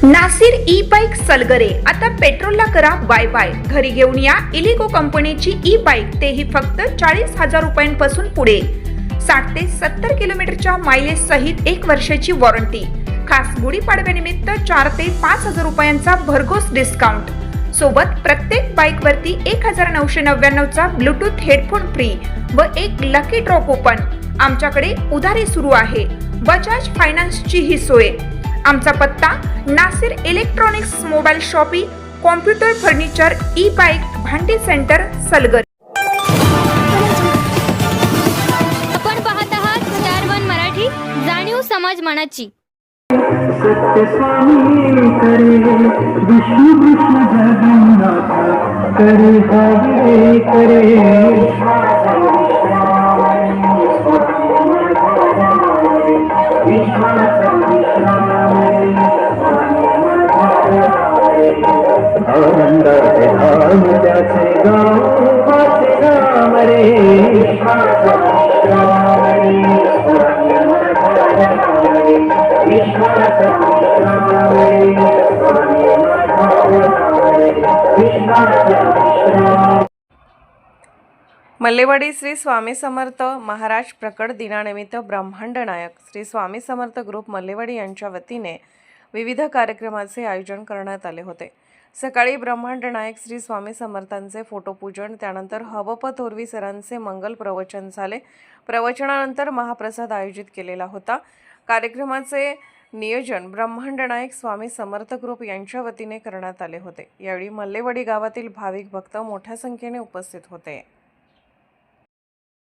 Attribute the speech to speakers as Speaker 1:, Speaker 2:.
Speaker 1: Nasir e bike Salgare, आता पेट्रोलला करा bye bye. घरी घेऊन या इलिगो कंपनीची ई बाईक, तेही फक्त 40,000 रुपयांपासून पुढे। 60 ते 70 किलोमीटरच्या मायलेज सहित 1 वर्षाची वॉरंटी। खास गुढीपाडव्यानिमित्त 4 ते 5,000 रुपयांचा भरघोस डिस्काउंट। सोबत प्रत्येक बाईक वरती 1999 चा ब्लूटूथ हेडफोन फ्री व एक लकी ड्रॉ कूपन। आमच्याकडे उधारी सुरू आहे। बजाज फायनान्सची ही सोय। आमचा पत्ता Nasir electronics, mobile shoppe, computer, furniture, e bike, भांडी सेंटर, सलगर।
Speaker 2: आपण पाहत आहात स्टार वन मराठी, जाणीव समाज मनाची।
Speaker 3: सत्य स्वामी करे विष्णु कृष्ण जगन्नाथ करे हरे करे। आनंद धाम त्याचे गाव वाचे राम रे।
Speaker 4: मल्लेवाडी श्री स्वामी समर्थ महाराज प्रकट दिनानिमित्त ब्रह्मांड नायक श्री स्वामी समर्थ ग्रुप मल्लेवाडी यांच्या वतीने विविध कार्यक्रमाचे आयोजन करण्यात आले होते। सकाळी ब्रह्मांड नायक श्री स्वामी समर्थांचे फोटोपूजन, त्यानंतर हवप थोरवी सरांचे मंगल प्रवचन झाले। प्रवचनानंतर महाप्रसाद आयोजित केलेला होता। कार्यक्रमाचे नियोजन ब्रह्मांड नायक स्वामी समर्थ ग्रुप यांच्या वतीने करण्यात आले होते। यावेळी मल्लेवाडी गावातील भाविक भक्त मोठ्या संख्येने उपस्थित होते।